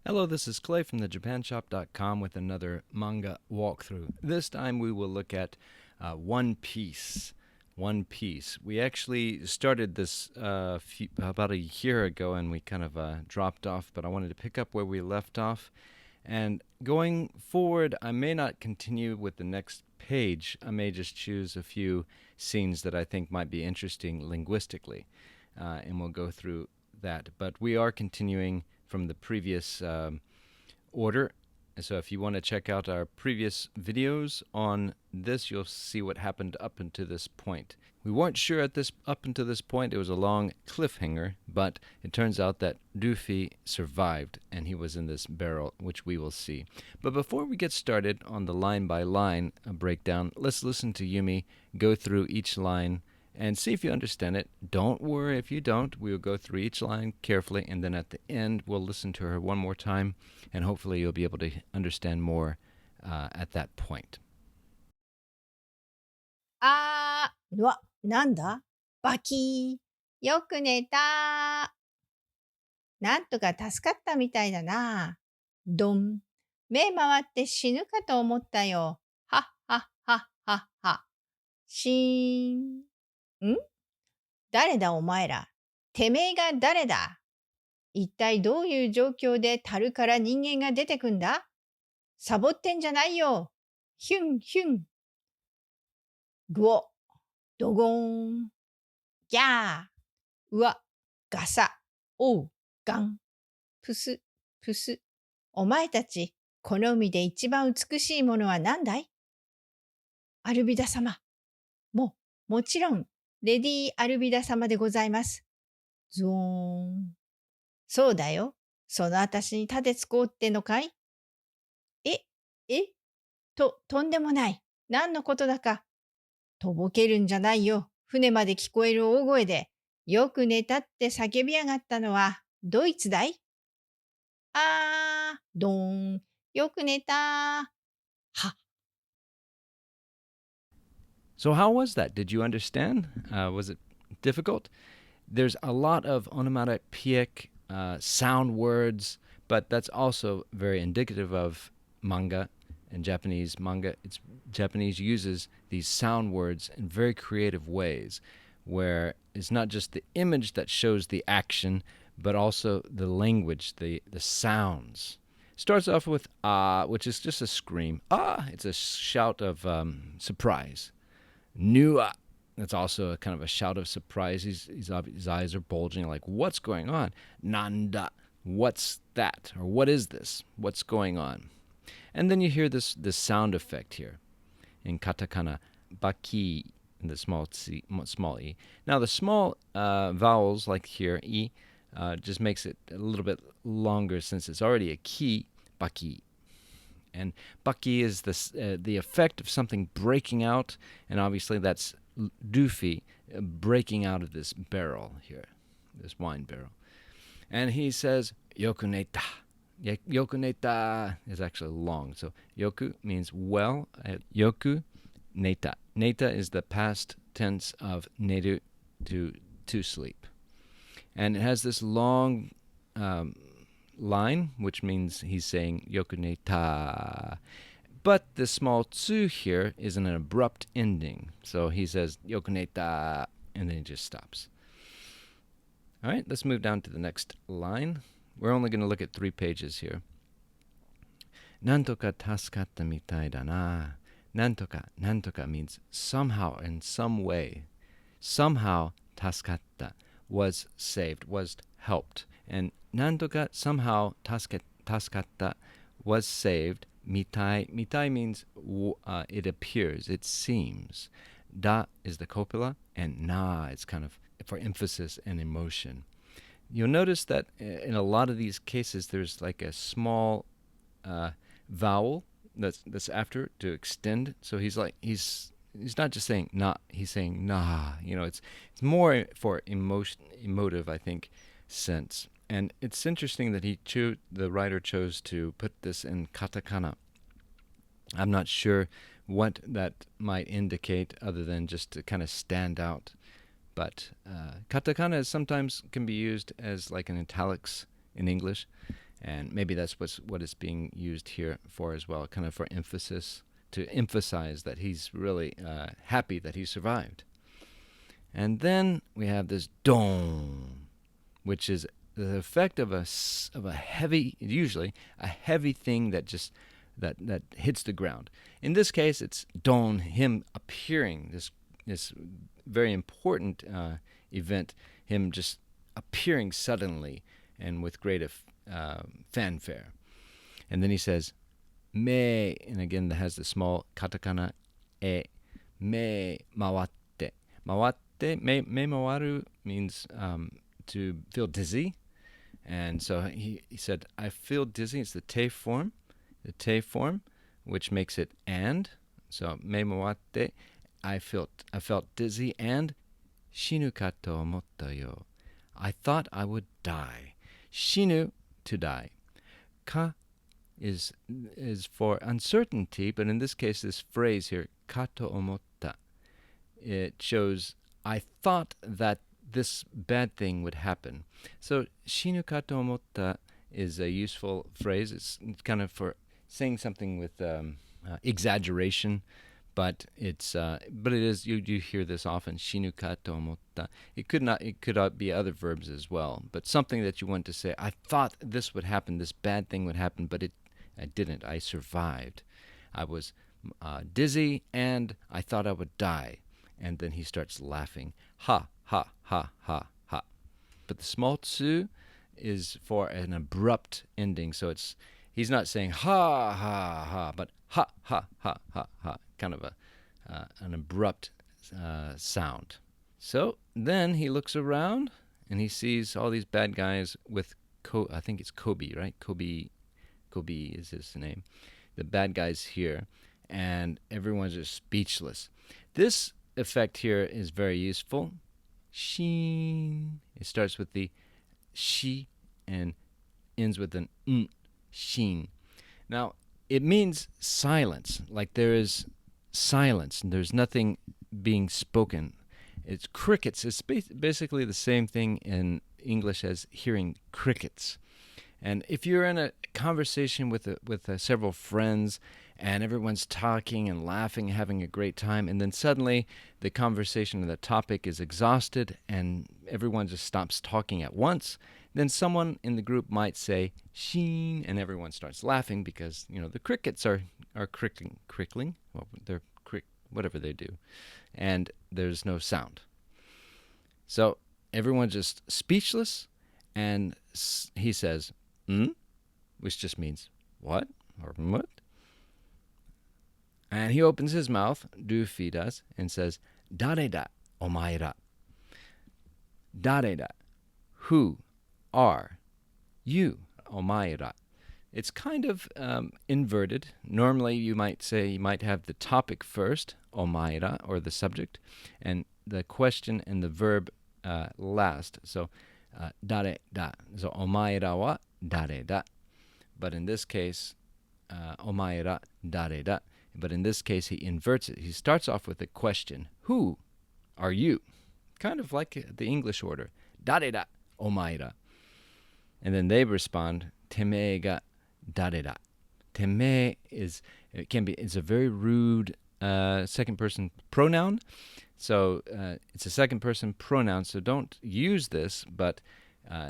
Hello, this is Clay from thejapanshop.com with another manga walkthrough. This time we will look at One Piece. One Piece. We actually started this about a year ago and we kind of dropped off, but I wanted to pick up where we left off. And going forward, I may not continue with the next page. I may just choose a few scenes that I think might be interesting linguistically, and we'll go through that. But we are continuing from the previous order. So if you want to check out our previous videos on this, you'll see what happened up until this point. We weren't sure up until this point. It was a long cliffhanger, but it turns out that Luffy survived and he was in this barrel, which we will see. But before we get started on the line-by-line breakdown, let's listen to Yumi go through each line and see if you understand it. Don't worry if you don't. We will go through each line carefully, and then at the end, we'll listen to her one more time, and hopefully you'll be able to understand more at that point. なんだバキー。よく寝た。なんとか助かったみたいだな。どん。目回って死ぬかと思ったよ。はっはっはっはっは。しーん。ん？誰だお前ら。てめえが誰だ。一体どういう状況で樽から人間が出てくんだ？サボってんじゃないよ。ヒュンヒュン。ぐお。ドゴーン。ギャー。うわ。ガサ。おう。ガン。プス。プス。お前たち、この海で一番美しいものは何だい？アルビダ様。もちろん、レディー・アルビダ様でございます。ゾーン。そうだよ。そのあたしに盾つこうってのかい？とんでもない。何のことだか。とぼけるんじゃないよ。船まで聞こえる大声で、よく寝たって叫びやがったのは、ドイツだい？どーん。よく寝た。は。So how was that? Did you understand? Was it difficult? There's a lot of onomatopoeic sound words, but that's also very indicative of manga and Japanese manga. Japanese uses these sound words in very creative ways, where it's not just the image that shows the action, but also the language, the sounds. Starts off with which is just a scream. It's a shout of surprise. Nua. That's also a kind of a shout of surprise. His eyes are bulging, like, what's going on? Nanda. What's that? Or what is this? What's going on? And then you hear this sound effect here in katakana, baki, in the small e. Now the small vowels, like here, e, just makes it a little bit longer since it's already a ki, baki. And baki is the effect of something breaking out, and obviously that's Luffy breaking out of this barrel here, this wine barrel. And he says, yoku neta. Yoku neta is actually long. So yoku means well. Yoku neta. Neta is the past tense of neru, to sleep. And it has this long line, which means he's saying yoku neta. But the small tsu here is an abrupt ending. So he says yoku neta, and then he just stops. All right, let's move down to the next line. We're only going to look at 3 pages here. Nantoka tasukatta mitai da na. Nantoka means somehow, in some way. Somehow tasukatta, was saved, was helped. And nantoka, somehow tasukatta, was saved. Mitai means it appears, it seems. Da is the copula, and na is kind of for emphasis and emotion. You'll notice that in a lot of these cases, there's like a small vowel that's after to extend. So he's not just saying na, he's saying na. It's more for emotive, I think, sense. And it's interesting that the writer chose to put this in katakana. I'm not sure what that might indicate other than just to kind of stand out. But katakana sometimes can be used as like an italics in English. And maybe that's what it's being used here for as well, kind of for emphasis, to emphasize that he's really happy that he survived. And then we have this don, which is the effect of a heavy, usually a heavy thing that just that hits the ground. In this case, it's don, him appearing, this very important event, him just appearing suddenly and with great fanfare. And then he says, me, and again that has the small katakana e, me mawatte. Mawatte, me mawaru means to feel dizzy. And so he said, I feel dizzy. It's the te form, which makes it and. So me mawatte, I felt dizzy, and shinu ka to omotta yo. I thought I would die. Shinu, to die. Ka is for uncertainty, but in this case, this phrase here, ka to omotta, it shows I thought that this bad thing would happen. So shinu ka to omotta is a useful phrase. It's kind of for saying something with exaggeration, but it is you hear this often. Shinu ka to omotta. It could be other verbs as well, but something that you want to say. I thought this would happen, this bad thing would happen, but I didn't. I survived. I was dizzy, and I thought I would die. And then he starts laughing. Ha, ha, ha, ha, ha. But the small tsu is for an abrupt ending. So he's not saying ha, ha, ha, but ha, ha, ha, ha, ha. Kind of an abrupt sound. So then he looks around, and he sees all these bad guys with, I think it's Kobe, right? Kobe is his name. The bad guys here, and everyone's just speechless. This effect here is very useful. Shin. It starts with the shi and ends with an n. Shin. Now, it means silence, like there is silence and there's nothing being spoken. It's crickets. It's basically the same thing in English as hearing crickets. And if you're in a conversation with several friends, and everyone's talking and laughing, having a great time, and then suddenly the conversation or the topic is exhausted and everyone just stops talking at once, then someone in the group might say, sheen, and everyone starts laughing because, the crickets are crickling, well, they're whatever they do, and there's no sound. So everyone's just speechless, and he says, which just means what, or what? And he opens his mouth, Luffy does, and says, Dare da, omae ra. Dare da, who are you, omae ra. It's kind of inverted. Normally you might have the topic first, omae ra, or the subject, and the question and the verb last. So, dare da. So, omae ra wa dare da. But in this case, omae ra dare da. But in this case, he inverts it. He starts off with a question. Who are you? Kind of like the English order. Dare da, omae ra. And then they respond, Teme ga dare da. Teme is a very rude second person pronoun. So it's a second person pronoun, so don't use this, but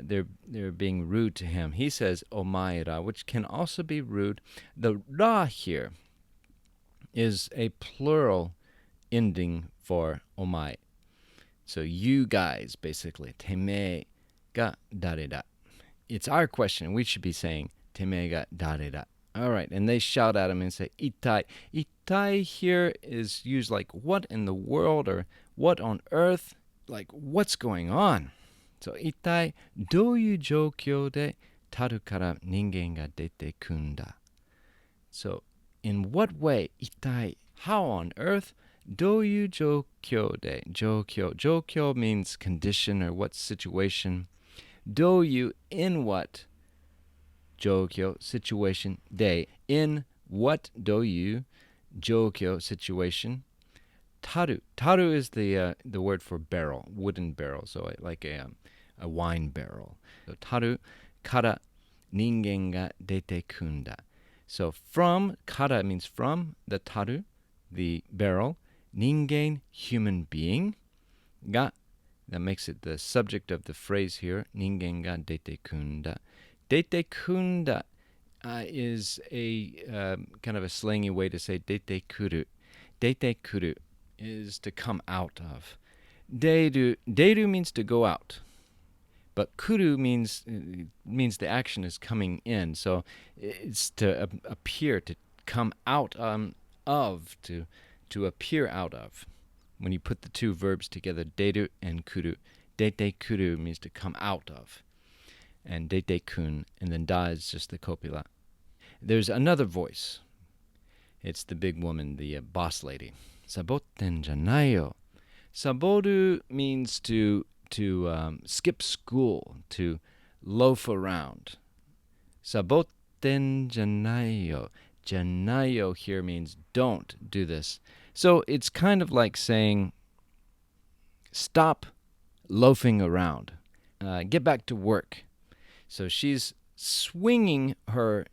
they're being rude to him. He says omae ra, which can also be rude. The ra here is a plural ending for omae. So you guys, basically, teme ga dare da. It's our question. We should be saying teme ga dare da. All right, and they shout at him and say itai. Itai here is used like what in the world, or what on earth, like what's going on. So itai douyu joukyo de taru kara ningen ga dete kunda. So in what way, itai, how on earth, douyu joukyo de, joukyo means condition or what situation, douyu, in what, joukyo, situation, de, in what douyu, joukyo, situation, taru is the word for barrel, wooden barrel, so like a wine barrel. So taru kara ningen ga dete kunda. So from, kara means from, the taru, the barrel, ningen, human being, ga, that makes it the subject of the phrase here, ningen ga dete kunda. Dete kunda is a kind of a slangy way to say dete kuru. Dete kuru is to come out of. Deru means to go out. But kuru means the action is coming in. So it's to appear, to come out of, to appear out of. When you put the two verbs together, deru and kuru, dete kuru means to come out of. And dete kun, and then da is just the copula. There's another voice. It's the big woman, the boss lady. Sabotten janayo. Saboru means to skip school, to loaf around. Sabotten janayo. Janayo here means don't do this. So it's kind of like saying, stop loafing around. Get back to work. So she's swinging her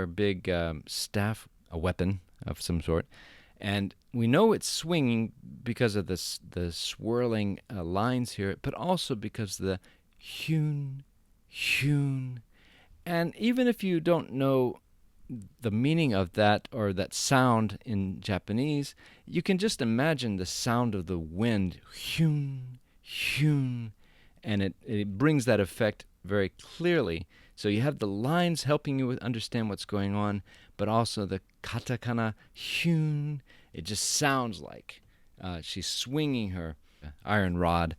big staff, a weapon of some sort, and we know it's swinging because of the swirling lines here, but also because the hyun, hyun. And even if you don't know the meaning of that or that sound in Japanese, you can just imagine the sound of the wind, hyun, hyun, and it brings that effect very clearly. So you have the lines helping you understand what's going on, but also the katakana, hyun. It just sounds like she's swinging her iron rod,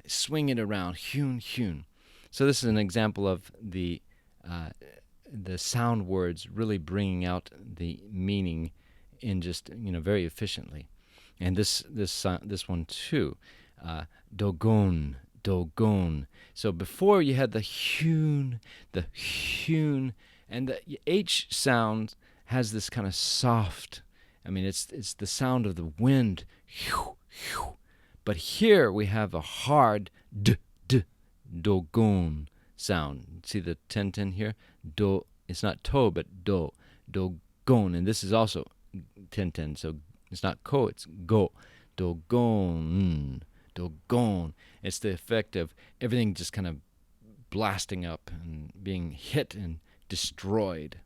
swinging it around, hyun, hyun. So this is an example of the sound words really bringing out the meaning in just very efficiently. And this one too, dogon. Dogon. So before you had the hyun, and the H sound has this kind of soft, it's the sound of the wind, but here we have a hard dogon sound. See the ten here? Do, it's not to, but do, dogon, and this is also ten, so it's not ko, it's go, dogon. Dogon. It's the effect of everything just kind of blasting up and being hit and destroyed.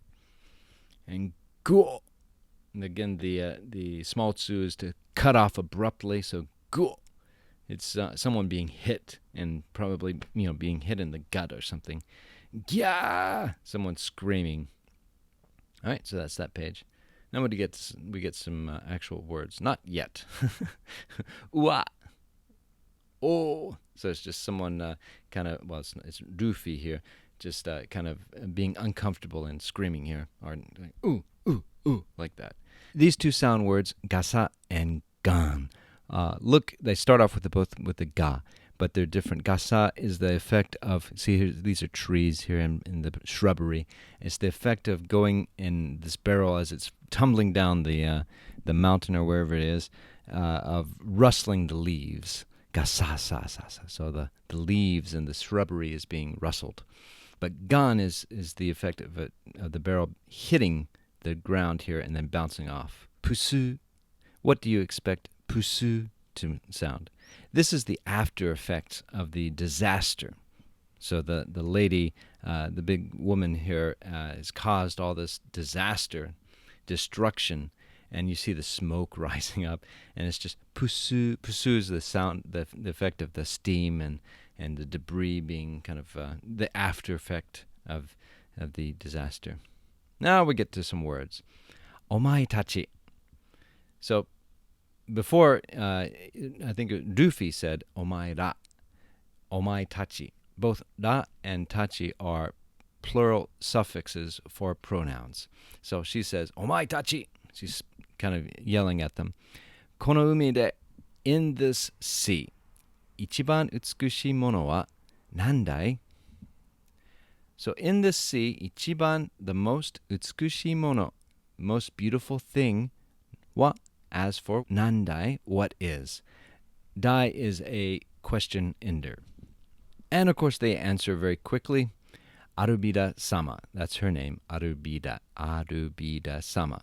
And go. And again, the small tsu is to cut off abruptly. So go. It's someone being hit and probably being hit in the gut or something. Gya. Someone screaming. All right, so that's that page. Now we get some actual words. Not yet. Ua. Oh, so it's just someone kind of, it's Luffy here, just kind of being uncomfortable and screaming here, or like, ooh, ooh, ooh, like that. These two sound words, gasa and gan, look, they start off both with the ga, but they're different. Gasa is the effect of, see here, these are trees here in the shrubbery. It's the effect of going in this barrel as it's tumbling down the mountain or wherever it is, of rustling the leaves. Gasa. So the leaves and the shrubbery is being rustled. But gan is the effect of the barrel hitting the ground here and then bouncing off. Pusu. What do you expect pusu to sound? This is the after effects of the disaster. So the lady, the big woman here, has caused all this disaster, destruction, and you see the smoke rising up, and it's just pusu. Pusu is the sound, the effect of the steam and the debris being kind of the after effect of the disaster. Now we get to some words. Omae tachi. So before, I think Luffy said omae ra, omae tachi. Both ra and tachi are plural suffixes for pronouns. So she says omae tachi. She's kind of yelling at them. Kono umi de, in this sea, ichiban utsukushii mono wa nandai? So in this sea, ichiban, the most, utsukushii mono, most beautiful thing, wa, as for nandai, what is? Dai is a question ender. And of course they answer very quickly. Arubida sama. That's her name. Arubida. Arubida sama.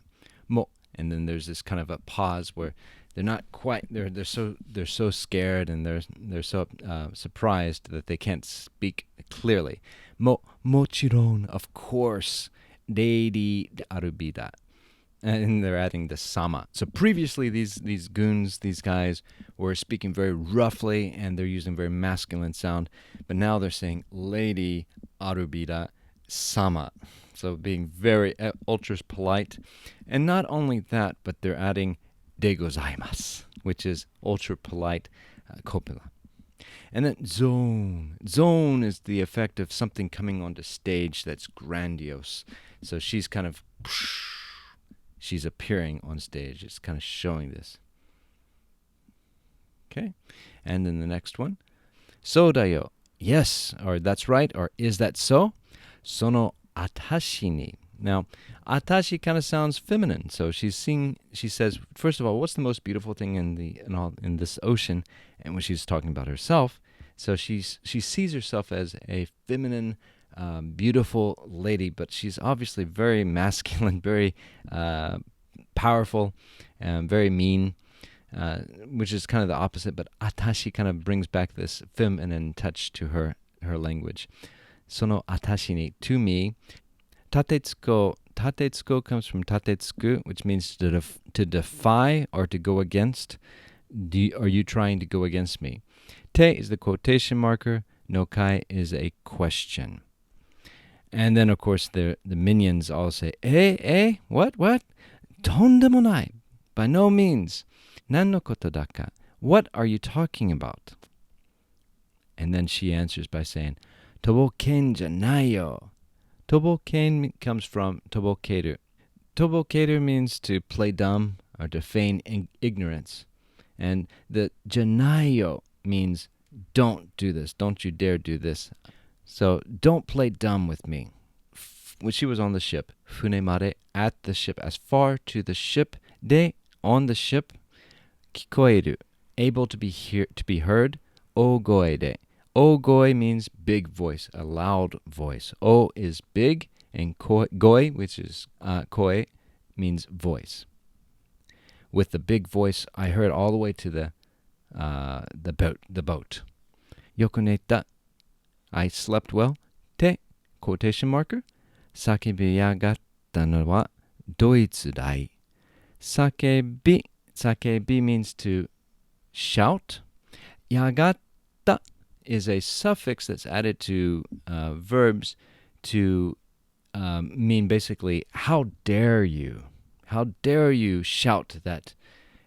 Mo. And then there's this kind of a pause where they're not quite. They're so scared and they're so surprised that they can't speak clearly. Mochiron, of course. Lady Arubida. And they're adding the sama. So previously, these goons, these guys, were speaking very roughly and they're using very masculine sound. But now they're saying Lady Arubida sama. So being very ultra polite. And not only that, but they're adding de gozaimasu, which is ultra polite copula. And then zone. Zone is the effect of something coming onto stage that's grandiose. So she's kind of... she's appearing on stage. It's kind of showing this. Okay. And then the next one. So da yo. Yes, or that's right, or is that so? Sono atashi ni. Now, atashi kind of sounds feminine. So she says, first of all, what's the most beautiful thing in this ocean? And when she's talking about herself, so she sees herself as a feminine, beautiful lady, but she's obviously very masculine, very powerful, very mean, which is kind of the opposite. But atashi kind of brings back this feminine touch to her language. Sono atashi ni, to me. Tatetsuko. Tatetsuko comes from tatetsuku, which means to defy or to go against. Are you trying to go against me? Te is the quotation marker. No kai is a question. And then, of course, the minions all say, what? Tondemonai. By no means. Nan no koto daka. What are you talking about? And then she answers by saying, Toboken janayo. Toboken comes from tobokeru. Tobokeru means to play dumb or to feign ignorance. And the janayo means don't do this. Don't you dare do this. So don't play dumb with me. When she was on the ship, fune mare, at the ship, as far to the ship, de, on the ship, kikoeru, able to be heard, ogoe de. Ogoe means big voice, a loud voice. O is big, and goe, which is koe, means voice. With the big voice, I heard all the way to the boat. Yokoneta, I slept well. Te, quotation marker. Sakebiyagatta no wa doitsu dai. Sakebi means to shout. Yagatta is a suffix that's added to verbs to mean basically, how dare you? How dare you shout that?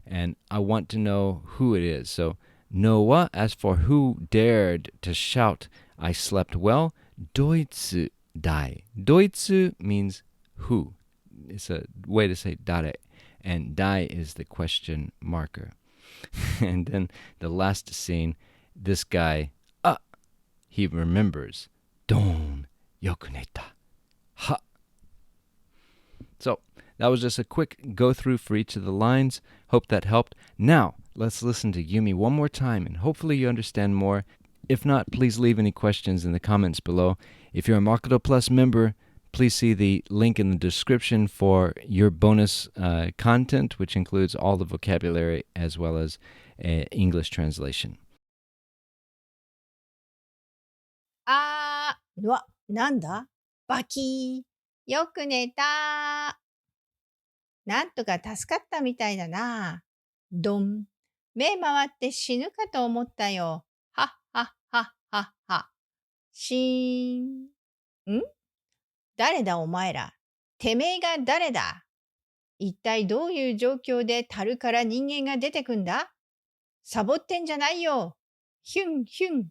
And I want to know who it is. So, no wa, as for who dared to shout, I slept well. Doitsu dai. Doitsu means who. It's a way to say dare. And dai is the question marker. And then the last scene, this guy, he remembers. Don yokuneta. Ha. So, that was just a quick go-through for each of the lines. Hope that helped. Now, let's listen to Yumi one more time, and hopefully you understand more. If not, please leave any questions in the comments below. If you're a Makoto Plus member, please see the link in the description for your bonus content, which includes all the vocabulary as well as English translation. なんだバキー。よく寝た。なんとか助かったみたいだな。どん。目回って死ぬかと思ったよ。はっはっはっはっは。しーん。誰だお前ら。てめえが誰だ。一体どういう状況で樽から人間が出てくんだ。サボってんじゃないよ。ヒュンヒュン。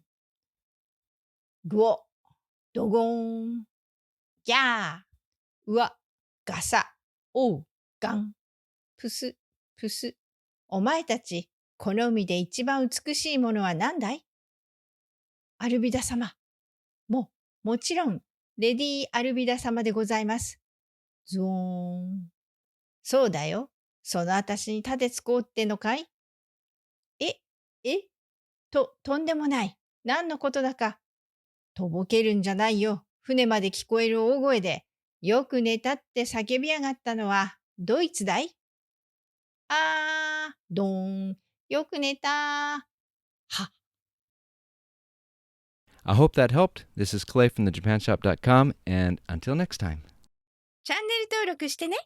ぐお。ドゴーン。ギャー。うわ。ガサ。おう。ガン。プス。プス。お前たち、この海で一番美しいものは何だい？アルビダ様。もちろん、レディー・アルビダ様でございます。ゾーン。そうだよ。そのあたしに盾つこうってのかい？とんでもない。何のことだか。とぼけるんじゃないよ。船まで聞こえる大声で、よく寝たって叫び上がったのは、どいつだい？どーん。よく寝た。は。I hope that helped. This is Clay from thejapanshop.com, and until next time. チャンネル登録してね。